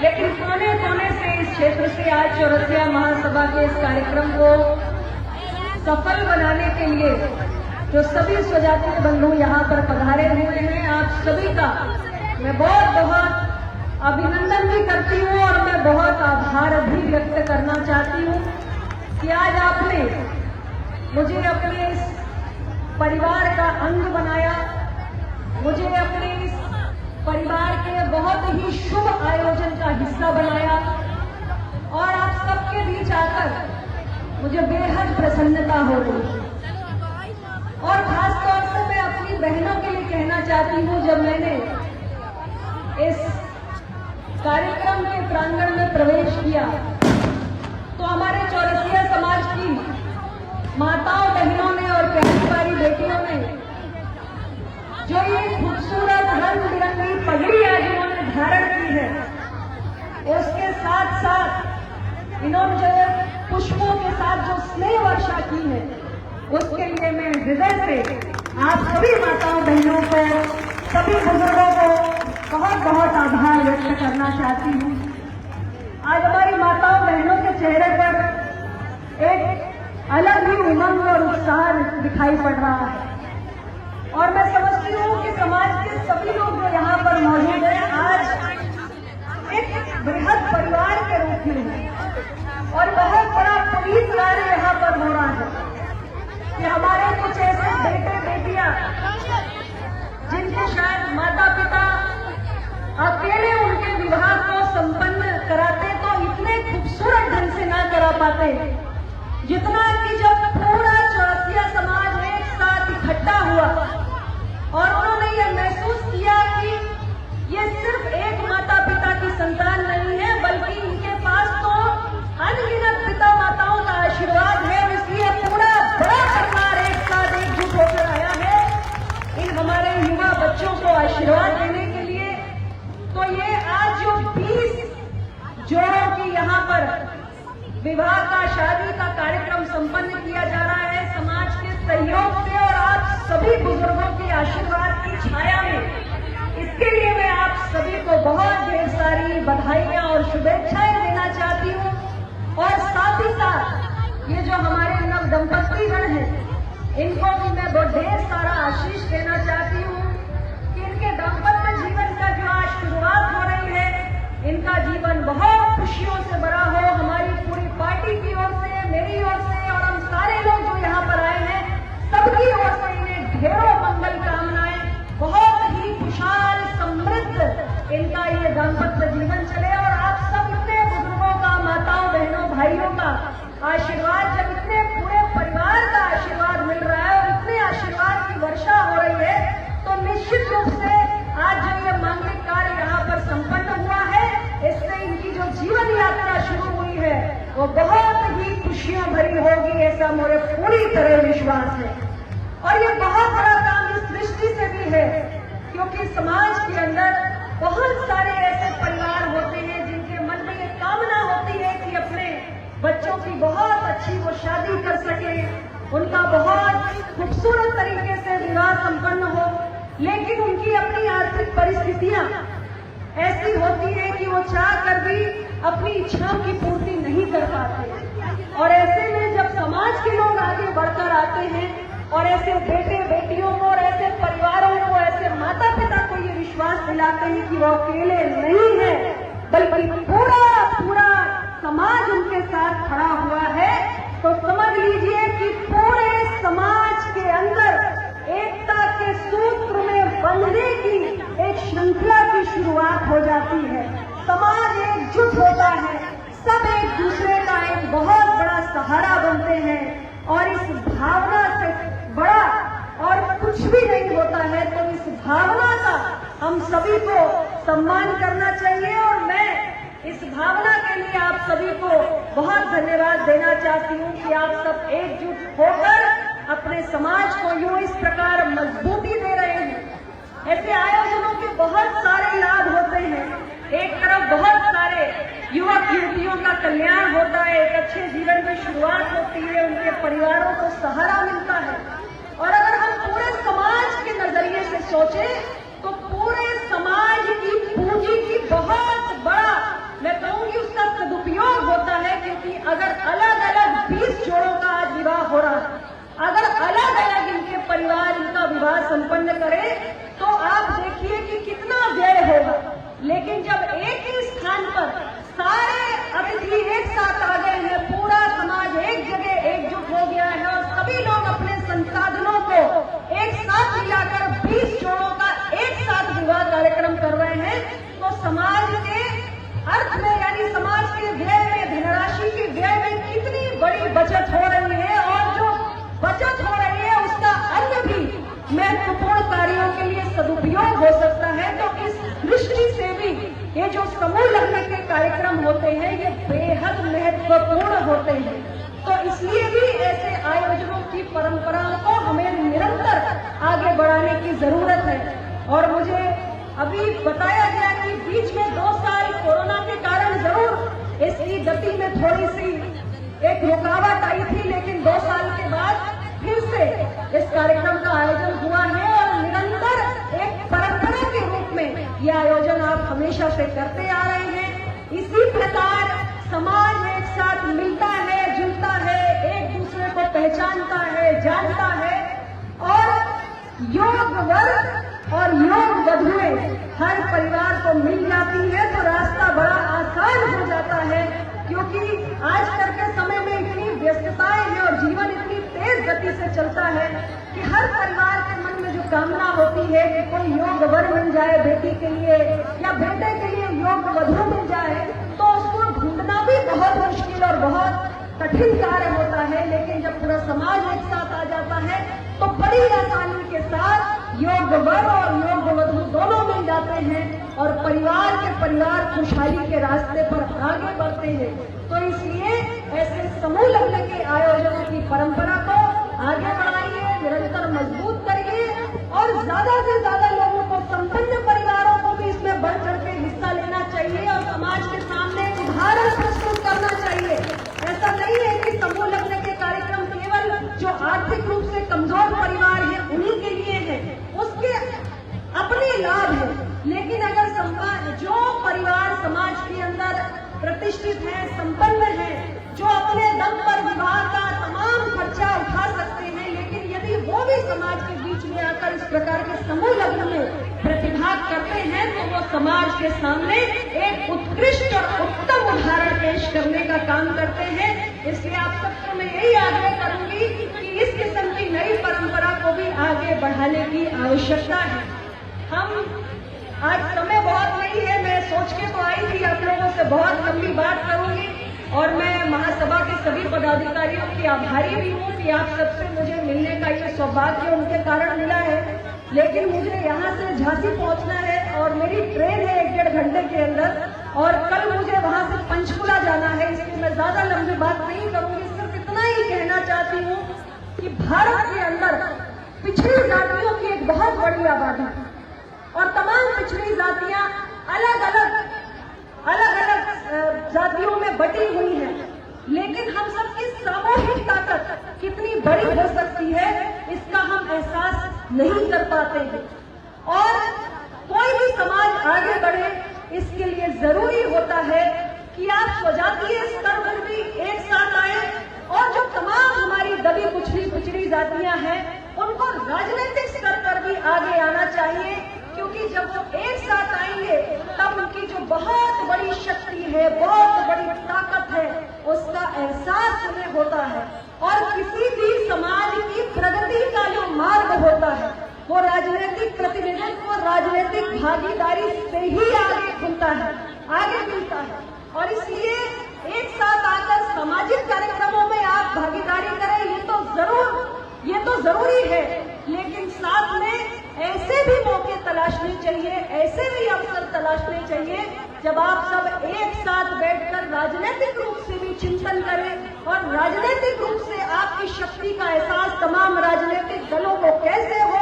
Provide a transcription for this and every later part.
लेकिन कोने कोने से इस क्षेत्र से आज चौरसिया महासभा के इस कार्यक्रम को सफल बनाने के लिए जो सभी स्वजातीय बंधु यहाँ पर पधारे हुए हैं, आप सभी का मैं बहुत बहुत अभिनंदन भी करती हूँ और मैं बहुत आभार भी व्यक्त करना चाहती हूँ कि आज आपने मुझे अपने इस परिवार का अंग बनाया, मुझे अपने इस परिवार के बहुत ही शुभ आयोजन का हिस्सा बनाया और आप सबके बीच आकर मुझे बेहद प्रसन्नता हो रही। और खासतौर से मैं अपनी बहनों के लिए कहना चाहती हूँ, जब मैंने इस कार्यक्रम के प्रांगण में प्रवेश किया तो हमारे चौरसिया समाज की माताओं बहनों ने और प्यारी प्यारी बेटियों ने जो ये खूबसूरत रंग बिरंगी पगड़ी आज उन्होंने धारण की है, उसके साथ साथ इन्होंने जो पुष्पों के साथ जो स्नेह वर्षा की है, उसके लिए मैं हृदय से आप सभी माताओं बहनों को, सभी बुजुर्गों को बहुत बहुत आभार व्यक्त करना चाहती हूँ। आज हमारी माताओं बहनों के चेहरे पर एक अलग ही उमंग और उत्साह दिखाई पड़ रहा है और मैं समझती हूँ कि समाज के सभी लोग जो यहाँ पर मौजूद हैं आज एक बृहद परिवार के रूप में है और बहुत बड़ा पवित्र कार्य यहाँ पर हो रहा है कि हमारे कुछ ऐसे बेटे बेटियां जिनके शायद माता पिता अकेले उनके विवाह को संपन्न कराते तो इतने खूबसूरत ढंग से ना करा पाते जितना कि जब पूरा चौरसिया समाज एक साथ इकट्ठा हुआ और उन्होंने ये महसूस किया कि ये सिर्फ एक माता पिता की संतान नहीं है, बल्कि इनके पास तो अनगिनत पिता माताओं का आशीर्वाद है और इसलिए पूरा बड़ा परिवार एक साथ एकजुट होकर आया है इन हमारे युवा बच्चों को आशीर्वाद देने के लिए। तो ये आज जो 20 जोड़ों की यहाँ पर विवाह का, शादी का कार्यक्रम संपन्न किया जा रहा है समाज के सहयोग से और आप सभी बुजुर्गों के आशीर्वाद की छाया में, इसके लिए मैं आप सभी को बहुत ढेर सारी बधाइयां और शुभेच्छाएं देना चाहती हूँ। और साथ ही साथ ये जो हमारे नव दंपत्तिगण हैं, इनको भी मैं बहुत ढेर सारा आशीष देना चाहती हूँ कि इनके दाम्पत्य जीवन का जो आज शुरुआत हो रही है, इनका जीवन बहुत खुशियों से भरा हो। हमारी पूरी पार्टी की ओर से, मेरी ओर से और हम सारे लोग जो यहाँ पर आए हैं, सबकी ओर से इन्हें ढेरों मंगल कामनाएं, बहुत ही खुशहाल समृद्ध इनका ये दाम्पत्य जीवन चले और आप सब इतने बुजुर्गों का, माताओं बहनों भाइयों का आशीर्वाद, जब इतने पूरे परिवार का आशीर्वाद मिल रहा है और इतने आशीर्वाद की वर्षा हो रही है, तो निश्चित रूप से आज जो ये मांगलिक कार्य यहाँ पर संपन्न हुआ है, इससे इनकी जो जीवन यात्रा शुरू हुई है वो बहुत ही खुशियां भरी होगी, ऐसा मुझे पूरी तरह विश्वास है। और ये बहुत बड़ा काम इस दृष्टि से भी है क्योंकि समाज के अंदर बहुत सारे ऐसे परिवार होते हैं जिनके मन में ये कामना होती है कि अपने बच्चों की बहुत अच्छी वो शादी कर सके, उनका बहुत खूबसूरत तरीके से विवाह संपन्न हो, लेकिन उनकी अपनी आर्थिक परिस्थितियां ऐसी होती है कि वो चाह कर भी अपनी इच्छाओं की पूर्ति नहीं कर पाते। और ऐसे में जब समाज के लोग आगे बढ़कर आते हैं और ऐसे बेटे बेटियों को और ऐसे परिवारों को, ऐसे माता पिता को ये विश्वास दिलाते हैं कि वो अकेले नहीं है, बल्कि पूरा पूरा समाज उनके साथ खड़ा हुआ है, तो समझ लीजिए कि पूरे समाज के अंदर एकता के सूत्र में बंधने की एक श्रृंखला की शुरुआत हो जाती है। समाज एकजुट होता है, सब एक दूसरे का एक बहुत बड़ा सहारा बनते हैं और इस भावना से बड़ा और कुछ भी नहीं होता है। तो इस भावना का हम सभी को सम्मान करना चाहिए और मैं इस भावना के लिए आप सभी को बहुत धन्यवाद देना चाहती हूँ कि आप सब एकजुट होकर अपने समाज को यूं इस प्रकार मजबूती दे रहे हैं। ऐसे आयोजनों के बहुत सारे लाभ होते हैं। एक तरफ बहुत सारे युवक युवतियों का कल्याण होता है, एक अच्छे जीवन की शुरुआत होती है, उनके परिवारों को सहारा मिलता है। और अगर हम पूरे समाज के नजरिए से सोचें तो पूरे समाज की पूंजी की बहुत बड़ा अगर अलग अलग 20 जोड़ों का आज विवाह हो रहा है, अगर अलग अलग इनके परिवार इनका विवाह संपन्न करे तो आप देखिए कि कितना व्यय होगा। लेकिन जब एक ही स्थान पर सारे अतिथि एक साथ आ गए हैं, पूरा समाज एक जगह एकजुट हो गया है और सभी लोग अपने संसाधनों को एक साथ मिलाकर 20 जोड़ों का एक साथ विवाह कार्यक्रम कर रहे हैं, तो समाज के अर्थ में यानी समाज के व्यय में, धनराशि के व्यय में कितनी बड़ी बचत हो रही है और जो बचत हो रही है उसका अन्य भी महत्वपूर्ण कार्यों के लिए सदुपयोग हो सकता है। तो इस दृष्टि से भी ये जो समूह लग्न के कार्यक्रम होते हैं ये बेहद महत्वपूर्ण होते हैं। तो इसलिए भी ऐसे आयोजनों की परंपराओं को हमें निरंतर आगे बढ़ाने की जरूरत है। और मुझे अभी बताया गया कि बीच में 2 साल कोरोना के कारण जरूर इसकी गति में थोड़ी सी एक रुकावट आई थी, लेकिन 2 साल के बाद फिर से इस कार्यक्रम का आयोजन हुआ है और निरंतर एक परंपरा के रूप में यह आयोजन आप हमेशा से करते आ रहे हैं। इसी प्रकार समाज एक साथ मिलता है, जुलता है, एक दूसरे को पहचानता है, जानता है और योग वर्ग और योग वधुएं हर परिवार को मिल जाती है तो रास्ता बड़ा आसान हो जाता है। क्योंकि आजकल के समय में इतनी व्यस्तताएं हैं और जीवन इतनी तेज गति से चलता है कि हर परिवार के मन में जो कामना होती है कि कोई योग वर मिल जाए बेटी के लिए या बेटे के लिए योग वधु मिल जाए, तो उसको ढूंढना भी बहुत मुश्किल और बहुत कठिन कार्य होता है। लेकिन जब पूरा समाज एक साथ आ जाता है तो बड़ी आसानी के साथ योग वर और योग वधु दोनों मिल जाते हैं और परिवार के परिवार खुशहाली के रास्ते पर आगे बढ़ते हैं। तो इसलिए ऐसे समूह लग्न के आयोजनों की परंपरा को आगे बढ़ाइए, निरंतर मजबूत करिए और ज्यादा से ज्यादा लोगों को, संपन्न परिवारों को भी इसमें बढ़ चढ़ के हिस्सा लेना चाहिए और समाज के सामने उदाहरण प्रस्तुत करना चाहिए। ऐसा नहीं है कि समूह लग्न के कार्यक्रम केवल जो आर्थिक रूप से कमजोर परिवार है उन्हीं के लिए है, उसके अपने लाभ है। लेकिन अगर जो परिवार समाज के अंदर प्रतिष्ठित है, संपन्न है, जो अपने दम पर विवाह का तमाम खर्चा उठा सकते हैं, लेकिन यदि वो भी समाज के बीच में आकर इस प्रकार के समूह लग्न में प्रतिभाग करते हैं तो वो समाज के सामने एक उत्कृष्ट और उत्तम उदाहरण पेश करने का काम करते हैं। इसलिए आप सबको मैं यही आग्रह करूंगी कि इस किस्म की नई परंपरा को भी आगे बढ़ाने की आवश्यकता है। हम आज समय बहुत नहीं है, मैं सोच के तो आई थी आप लोगों से बहुत लंबी बात करूंगी और मैं महासभा के सभी पदाधिकारियों की आभारी भी हूँ कि आप सबसे मुझे मिलने का ये सौभाग्य उनके कारण मिला है। लेकिन मुझे यहाँ से झांसी पहुँचना है और मेरी ट्रेन है 1-1.5 घंटे के अंदर और कल मुझे वहाँ से पंचकुला जाना है, इसलिए मैं ज्यादा लंबी बात नहीं करूंगी। सिर्फ इतना ही कहना चाहती हूँ कि भारत के अंदर पिछड़ी जातियों की एक बहुत बड़ी आबादी है और तमाम पिछड़ी जातियां अलग अलग जातियों में बटी हुई हैं, लेकिन हम सबकी सामूहिक ताकत कितनी बड़ी हो सकती है इसका हम एहसास नहीं कर पाते हैं। और कोई भी समाज आगे बढ़े इसके लिए जरूरी होता है कि आप स्वजातीय स्तर पर भी एक साथ आए और जो तमाम हमारी दबी कुचली पिछड़ी जातियां हैं उनको राजनीतिक स्तर पर भी आगे आना चाहिए, क्योंकि जब वो एक साथ आएंगे तब उनकी जो बहुत बड़ी शक्ति है, बहुत बड़ी ताकत है, उसका एहसास उन्हें होता है। और किसी भी समाज की प्रगति का जो मार्ग होता है वो राजनीतिक प्रतिनिधित्व, राजनीतिक भागीदारी से ही आगे खुलता है, आगे मिलता है। और इसलिए एक साथ आकर सामाजिक कार्यक्रमों में आप भागीदारी करें, ये तो जरूरी है, लेकिन साथ में ऐसे भी मौके तलाशने चाहिए, ऐसे भी अवसर तलाशने चाहिए जब आप सब एक साथ बैठकर राजनीतिक रूप से भी चिंतन करें और राजनीतिक रूप से आपकी शक्ति का एहसास तमाम राजनीतिक दलों को कैसे हो,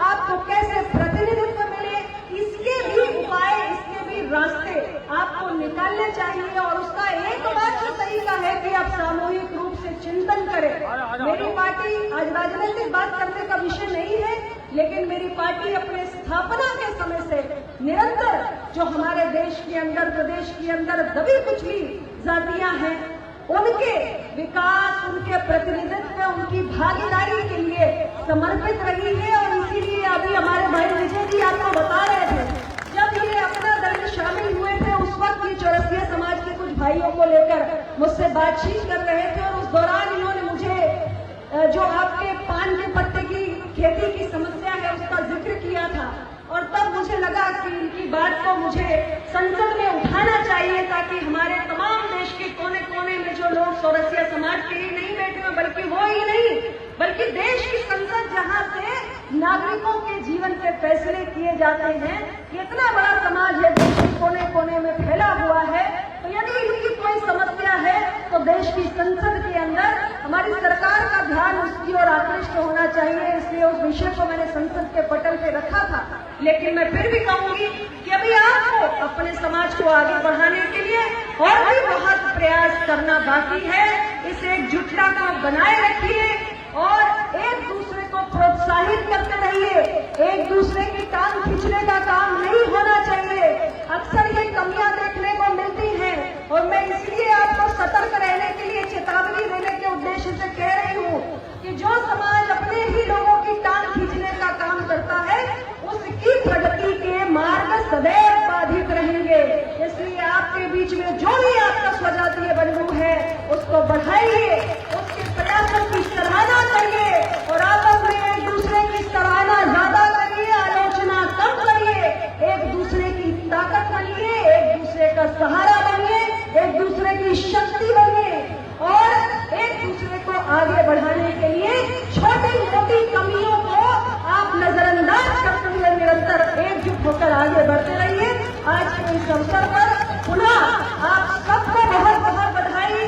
आपको कैसे प्रतिनिधित्व मिले, इसके भी उपाय, इसके भी रास्ते आपको निकालने चाहिए। और उसका एकमात्र तरीका है कि आप सामूहिक रूप से चिंतन करें। मेरी पार्टी, आज राजनीतिक बात करने का विषय नहीं है, लेकिन मेरी पार्टी अपने स्थापना के समय से निरंतर जो हमारे देश के अंदर, प्रदेश के अंदर दबी कुचली जातियां हैं उनके विकास, उनके प्रतिनिधित्व, उनकी भागीदारी के लिए समर्पित रही है। और इसीलिए अभी हमारे भाई विजय जी आपको बता रहे थे, जब ये अपना दल में शामिल हुए थे उस वक्त ये चौरसिया समाज के कुछ भाइयों को लेकर मुझसे बातचीत कर रहे थे और उस दौरान इन्होंने मुझे जो आपके पान के पत्ते की खेती की समस्या है उसका जिक्र किया था। और तब मुझे लगा कि इनकी बात को मुझे संसद में उठाना चाहिए ताकि हमारे तमाम देश के कोने कोने में जो लोग चौरसिया समाज के ही नहीं बैठे हैं, बल्कि वो ही नहीं बल्कि देश की संसद जहां से नागरिकों के जीवन के फैसले किए जाते हैं, इतना बड़ा समाज है, देश के कोने कोने में फैला हुआ है। तो यदि इनकी कोई समस्या है तो देश की संसद के अंदर हमारी सरकार का ध्यान उसकी ओर आकृष्ट होना चाहिए। इसलिए उस विषय को मैंने संसद के पटल पे रखा था। लेकिन मैं फिर भी कहूंगी कि अभी आपको अपने समाज को आगे बढ़ाने के लिए और भी बहुत प्रयास करना बाकी है। इस एकजुटता को बनाए रखिए और एक दूसरे को प्रोत्साहित करते रहिए। एक दूसरे की टांग खींचने का काम नहीं होना चाहिए। अक्सर ये कमियां देखने को मिलती हैं और मैं इसलिए आपको सतर्क रहने के लिए चेतावनी देने के उद्देश्य से कह रही हूँ कि जो समाज अपने ही लोगों की टांग खींचने का काम करता है उसकी प्रगति के मार्ग सदैव बाधित रहेंगे। इसलिए आपके बीच में जो भी आपका स्वजातीय बंधु है उसको बढ़ाइए, उसके प्रयासों की सराहना करिए और आपस में एक दूसरे की सराहना ज्यादा करिए, आलोचना कम करिए, एक दूसरे की ताकत बनिए, एक दूसरे का सहारा बनिए, एक दूसरे की शक्ति बनिए और एक दूसरे को आगे बढ़ाने के लिए छोटी मोटी कमियों को आप नजरअंदाज करते हुए निरंतर एकजुट होकर आगे बढ़ते रहिए। आज के इस अवसर पर पुनः आप सबको बहुत बहुत बधाई।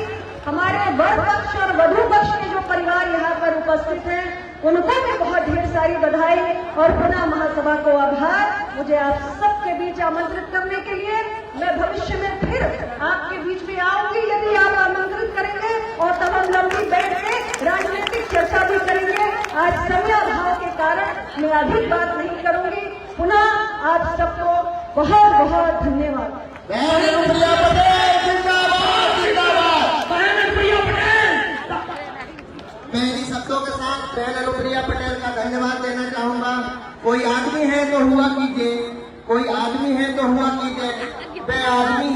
हमारे वर पक्ष और वधु पक्ष के जो परिवार यहाँ पर उपस्थित हैं उनको भी बहुत ढेर सारी बधाई और पुनः महासभा को आभार। मुझे आप सबके बीच आमंत्रित करने के लिए मैं भविष्य में फिर आपके बीच में आऊंगी यदि आप आमंत्रित करेंगे और तब हम लंबी बैठ के राजनीतिक चर्चा भी करेंगे। आज समयाभाव के कारण मैं अधिक बात नहीं करूंगी। पुनः आप सबको बहुत बहुत धन्यवाद। मेरी शब्दों के साथ बहन अनुप्रिया पटेल का धन्यवाद देना चाहूंगा। कोई आदमी है तो हुआ कीजिए, कोई आदमी है तो हुआ कीजिए, वह आदमी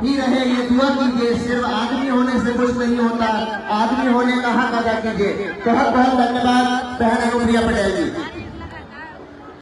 ही रहे ये दुआ कीजिए। सिर्फ आदमी होने से कुछ नहीं होता, आदमी होने का हक अदा कीजिए। बहुत बहुत धन्यवाद बहन अनुप्रिया पटेल जी।